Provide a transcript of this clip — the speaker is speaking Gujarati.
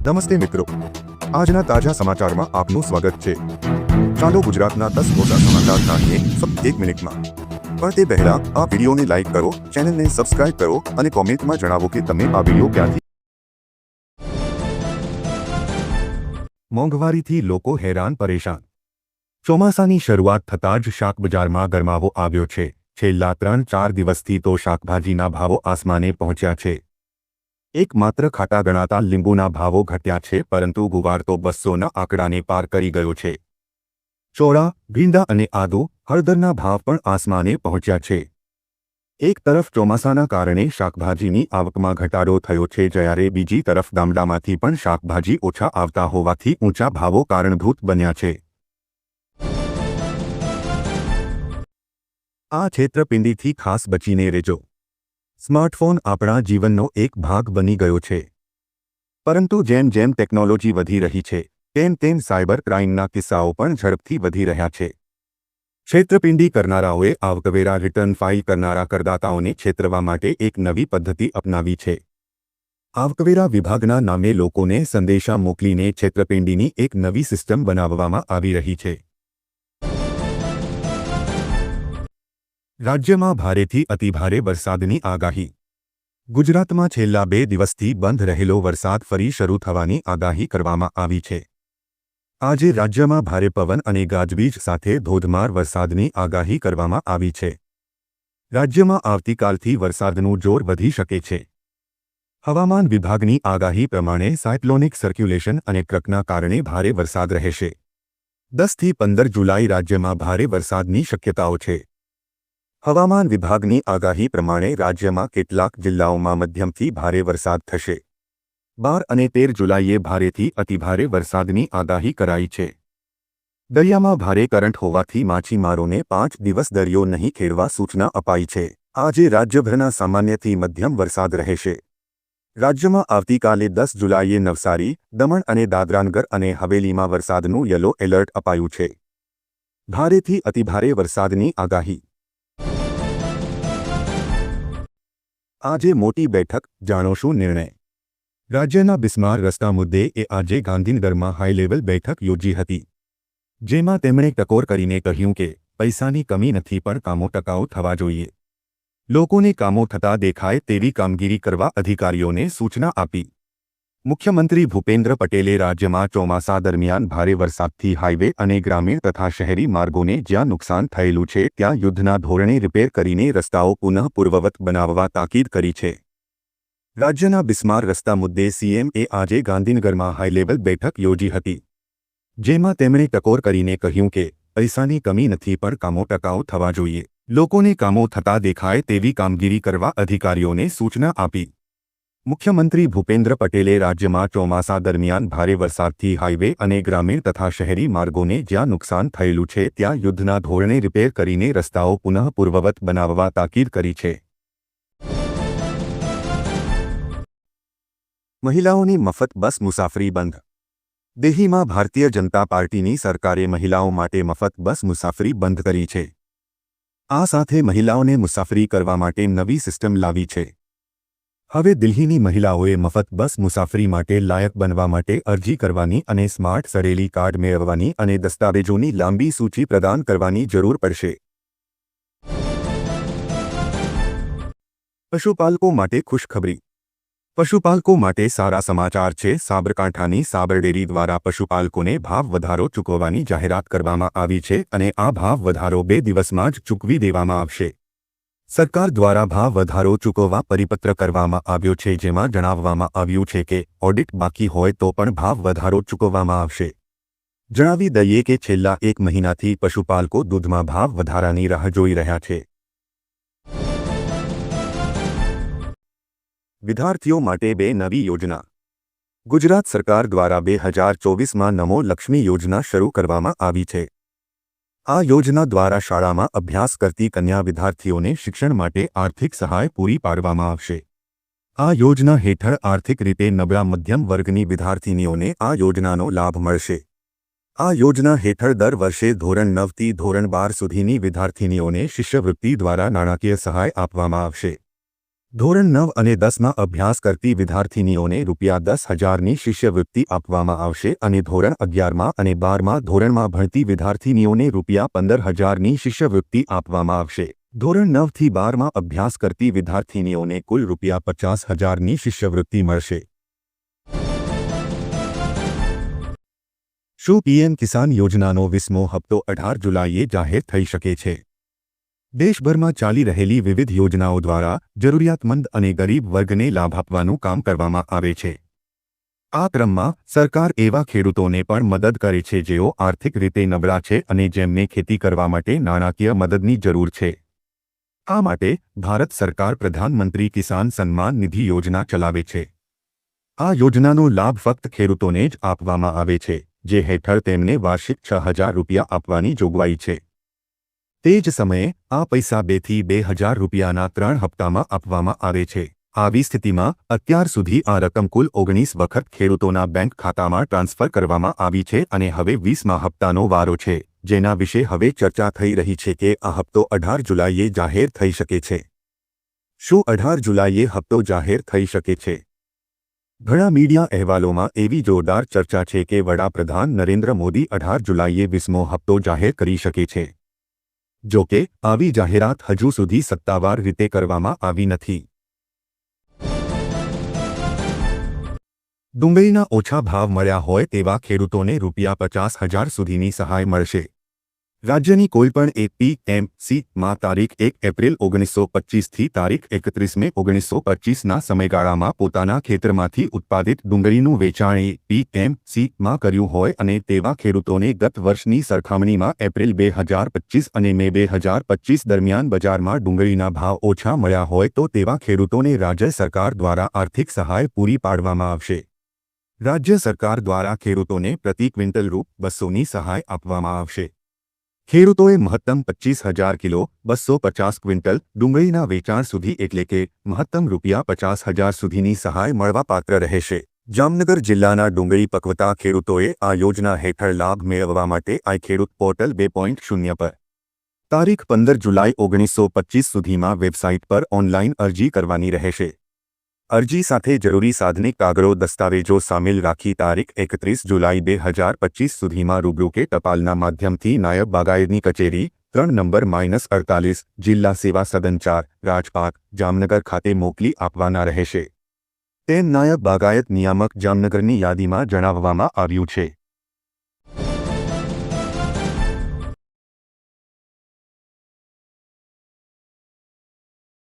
નમસ્તે મિત્રો, આજના તાજા સમાચારમાં આપનું સ્વાગત છે। ચાલો ગુજરાતના 10 મોટા સમાચાર જાણીએ ફક્ત 1 મિનિટમાં। પણ તે પહેલા આ વિડીયોને લાઈક કરો, ચેનલને સબસ્ક્રાઇબ કરો અને કોમેન્ટમાં જણાવો કે તમે આ વિડીયો ક્યાંથી। મોંઘવારીથી લોકો હેરાન પરેશાન। ચોમાસાની શરૂઆત થતાં જ શાકબજારમાં ગરમાવો આવ્યો છે। છેલ્લા 3-4 દિવસથી તો શાકભાજીના ભાવો આસમાને પહોંચ્યા છે। એકમાત્ર ખાટા ગણાતા લીંબુના ભાવો ઘટ્યા છે, પરંતુ ગુવાર તો 200ના આંકડાને પાર કરી ગયો છે। ચોળા, ભીંડા અને આદુ, હળદરના ભાવ પણ આસમાને પહોંચ્યા છે। એક તરફ ચોમાસાના કારણે શાકભાજીની આવકમાં ઘટાડો થયો છે, જ્યારે બીજી તરફ ગામડામાંથી પણ શાકભાજી ઓછા આવતા હોવાથી ઊંચા ભાવો કારણભૂત બન્યા છે। આ છેતરપિંડીથી ખાસ બચીને રહેજો। સ્માર્ટફોન આપણા જીવનનો એક ભાગ બની ગયો છે, પરંતુ જેમ જેમ ટેકનોલોજી વધી રહી છે તેમ તેમ સાયબર ક્રાઇમના કિસ્સાઓ પણ ઝડપથી વધી રહ્યા છે। છેતરપિંડી કરનારાઓએ આવકવેરા રિટર્ન ફાઇલ કરનારા કરદાતાઓને છેતરવા માટે એક નવી પદ્ધતિ અપનાવી છે। આવકવેરા વિભાગના નામે લોકોને સંદેશા મોકલીને છેતરપિંડીની એક નવી સિસ્ટમ બનાવવામાં આવી રહી છે। રાજ્યમાં ભારેથી અતિભારે વરસાદની આગાહી। ગુજરાતમાં છેલ્લા 2 દિવસથી બંધ રહેલો વરસાદ ફરી શરૂ થવાની આગાહી કરવામાં આવી છે। આજે રાજ્યમાં ભારે પવન અને ગાજવીજ સાથે ધોધમાર વરસાદની આગાહી કરવામાં આવી છે। રાજ્યમાં આવતીકાલથી વરસાદનું જોર વધી શકે છે। હવામાન વિભાગની આગાહી પ્રમાણે સાયક્લોનિક સર્ક્યુલેશન અને ટ્રકના કારણે ભારે વરસાદ રહેશે। 10 થી 15 જુલાઈ રાજ્યમાં ભારે વરસાદની શક્યતાઓ છે। હવામાન વિભાગની આગાહી પ્રમાણે રાજ્યમાં કેટલાક જિલ્લાઓમાં મધ્યમથી ભારે વરસાદ થશે। 12 અને 13 જુલાઈએ ભારેથી અતિભારે વરસાદની આગાહી કરાઈ છે। દરિયામાં ભારે કરંટ હોવાથી માછીમારોને 5 દિવસ દરિયો નહીં ખેડવા સૂચના અપાઈ છે। આજે રાજ્યભરના સામાન્યથી મધ્યમ વરસાદ રહેશે। રાજ્યમાં આવતીકાલે 10 જુલાઈએ નવસારી, દમણ અને દાદરાનગર અને હવેલીમાં વરસાદનું યલો એલર્ટ અપાયું છે। ભારેથી અતિભારે વરસાદની આગાહી। આજે મોટી બેઠક, જાણો શું નિર્ણય। રાજ્યના બિસ્માર રસ્તા મુદ્દે આજે ગાંધીનગરમાં હાઈ લેવલ બેઠક યોજી હતી, જેમાં તેમણે ટકોર કરીને કહ્યું કે પૈસાની કમી નથી, પણ કામો ટકાઉ થવા જોઈએ। લોકોને કામો થતા દેખાય તેવી કામગીરી કરવા અધિકારીઓને સૂચના આપી। મુખ્યમંત્રી ભૂપેન્દ્ર પટેલે રાજ્યમાં ચોમાસા દરમિયાન ભારે વરસાદથી હાઈવે અને ગ્રામીણ તથા શહેરી માર્ગોને જ્યાં નુકસાન થયેલું છે ત્યાં યુદ્ધના ધોરણે રિપેર કરીને રસ્તાઓ પુનઃ પૂર્વવત બનાવવા તાકીદ કરી છે। રાજ્યના બિસ્માર રસ્તા મુદ્દે સીએમએ આજે ગાંધીનગરમાં હાઈ લેવલ બેઠક યોજી હતી, જેમાં તેમણે ટકોર કરીને કહ્યું કે પૈસાની કમી નથી, પણ કામો ટકાઉ થવા જોઈએ। લોકોને કામો થતા દેખાય તેવી કામગીરી કરવા અધિકારીઓને સૂચના આપી। મુખ્યમંત્રી ભૂપેન્દ્ર પટેલે રાજ્યમાં ચોમાસા દરમિયાન ભારે વરસાદથી હાઈવે અને ગ્રામીણ તથા શહેરી માર્ગોને જ્યાં નુકસાન થયેલું છે ત્યાં યુદ્ધના ધોરણે રિપેર કરીને રસ્તાઓ પુનઃ પૂર્વવત બનાવવા તાકીદ કરી છે। મહિલાઓની મફત બસ મુસાફરી બંધ। દિલ્હીમાં ભારતીય જનતા પાર્ટીની સરકારે મહિલાઓ માટે મફત બસ મુસાફરી બંધ કરી છે। આ સાથે મહિલાઓને મુસાફરી કરવા માટે નવી સિસ્ટમ લાવી છે। હવે દિલ્હીની મહિલાઓએ મફત બસ મુસાફરી માટે લાયક બનવા માટે અરજી કરવાની અને સ્માર્ટ સરેલી કાર્ડ મેળવવાની અને દસ્તાવેજોની લાંબી સૂચિ પ્રદાન કરવાની જરૂર પડશે। પશુપાલકો માટે ખુશખબરી। પશુપાલકો માટે સારા સમાચાર છે। સાબરકાંઠાની સાબર ડેરી દ્વારા પશુપાલકોને ભાવ વધારો ચૂકવવાની જાહેરાત કરવામાં આવી છે અને આ ભાવ વધારો 2 દિવસમાં જ ચૂકવી દેવામાં આવશે। સરકાર દ્વારા ભાવ વધારો ચૂકવવા પરિપત્ર કરવામાં આવ્યો છે, જેમાં જણાવવામાં આવ્યું છે કે ઓડિટ બાકી હોય તો પણ ભાવ વધારો ચૂકવવામાં આવશે। જણાવી દઈએ કે છેલ્લા 1 મહિનાથી પશુપાલકો દૂધમાં ભાવ વધારાની રાહ જોઈ રહ્યા છે। વિદ્યાર્થીઓ માટે 2 નવી યોજના। ગુજરાત સરકાર દ્વારા 2024માં નમો લક્ષ્મી યોજના શરૂ કરવામાં આવી છે। આ યોજના દ્વારા શાળામાં અભ્યાસ કરતી કન્યા વિદ્યાર્થીઓને શિક્ષણ માટે આર્થિક સહાય પૂરી પાડવામાં આવશે। આ યોજના હેઠળ આર્થિક રીતે નબળા મધ્યમ વર્ગની વિદ્યાર્થીનીઓને આ યોજનાનો લાભ મળશે। આ યોજના હેઠળ દર વર્ષે ધોરણ 9 થી ધોરણ 12 સુધીની વિદ્યાર્થીનીઓને શિષ્યવૃત્તિ દ્વારા નાણાકીય સહાય આપવામાં આવશે। ધોરણ 9 અને 10માં અભ્યાસ કરતી વિદ્યાર્થિનીઓને ₹10,000ની શિષ્યવૃત્તિ આપવામાં આવશે અને ધોરણ 11માં અને 12મા ધોરણમાં ભણતી વિદ્યાર્થિનીઓને ₹15,000ની શિષ્યવૃત્તિ આપવામાં આવશે। ધોરણ 9થી 12માં અભ્યાસ કરતી વિદ્યાર્થિનીઓને કુલ ₹50,000ની શિષ્યવૃત્તિ મળશે। શું પીએમ કિસાન યોજનાનો 20મો હપ્તો 18 જુલાઈએ જાહેર થઈ શકે છે? દેશભરમાં ચાલી રહેલી વિવિધ યોજનાઓ દ્વારા જરૂરિયાતમંદ અને ગરીબ વર્ગને લાભ આપવાનું કામ કરવામાં આવે છે। આ ક્રમમાં સરકાર એવા ખેડૂતોને પણ મદદ કરે છે જેઓ આર્થિક રીતે નબળા છે અને જેમને ખેતી કરવા માટે નાણાકીય મદદની જરૂર છે। આ માટે ભારત સરકાર પ્રધાનમંત્રી કિસાન સન્માન નિધિ યોજના ચલાવે છે। આ યોજનાનો લાભ ફક્ત ખેડૂતોને જ આપવામાં આવે છે, જે હેઠળ તેમને વાર્ષિક ₹6,000 આપવાની જોગવાઈ છે। તે જ સમયે આ પૈસા 2 થી 2,000 રૂપિયાના 3 હપ્તામાં આપવામાં આવે છે। આવી સ્થિતિમાં અત્યાર સુધી આ રકમ કુલ 19 વખત ખેડૂતોના બેંક ખાતામાં ટ્રાન્સફર કરવામાં આવી છે અને હવે 20મા હપ્તાનો વારો છે, જેના વિશે હવે ચર્ચા થઈ રહી છે કે આ હપ્તો 18 જુલાઈએ જાહેર થઈ શકે છે। શું 18 જુલાઈએ હપ્તો જાહેર થઈ શકે છે? ઘણા મીડિયા અહેવાલોમાં એવી જોરદાર ચર્ચા છે કે વડાપ્રધાન નરેન્દ્ર મોદી 18 જુલાઈએ 20મો હપ્તો જાહેર કરી શકે છે। જો કે આવી જાહેરાત હજુ સુધી સત્તાવાર રીતે કરવામાં આવી નથી। ડુંગળીના ઓછા ભાવ મળ્યા હોય તેવા ખેડૂતોને ₹50,000 સુધીની સહાય મળશે। રાજ્યની કોઈપણ એક PMCમાં તારીખ 1 એપ્રિલ 1925થી તારીખ 31 મે 1925ના સમયગાળામાં પોતાના ખેતરમાંથી ઉત્પાદિત ડુંગળીનું વેચાણ PMCમાં કર્યું હોય અને તેવા ખેડૂતોને ગત વર્ષની સરખામણીમાં એપ્રિલ 2025 અને મે 2025 દરમિયાન બજારમાં ડુંગળીના ભાવ ઓછા મળ્યા હોય તો તેવા ખેડૂતોને રાજ્ય સરકાર દ્વારા આર્થિક સહાય પૂરી પાડવામાં આવશે। રાજ્ય સરકાર દ્વારા ખેડૂતોને પ્રતિ ક્વિન્ટલ ₹200ની સહાય આપવામાં આવશે। ખેડૂતોએ મહત્તમ 25,000 કિલો 250 ક્વિન્ટલ ડુંગળીના વેચાણ સુધી એટલે કે મહત્તમ ₹50,000 સુધીની સહાય મળવાપાત્ર રહેશે। જામનગર જિલ્લાના ડુંગળી પકવતા ખેડૂતોએ આ યોજના હેઠળ લાભ મેળવવા માટે iKheduत પોર્ટલ 2.0 પર તારીખ 15 જુલાઈ 1925 સુધીમાં વેબસાઇટ પર ઓનલાઈન અરજી કરવાની રહેશે। અરજી સાથે જરૂરી સાધનિક કાગળો દસ્તાવેજો સામેલ રાખી તારીખ 31 જુલાઈ 2025 સુધીમાં રૂબરૂ કે ટપાલના માધ્યમથી નાયબ બાગાયતની કચેરી 3 નંબર -48 જિલ્લા સેવા સદન 4 રાજપાટ જામનગર ખાતે મોકલી આપવાના રહેશે, તેમ નાયબ બાગાયત નિયામક જામનગરની યાદીમાં જણાવવામાં આવ્યું છે।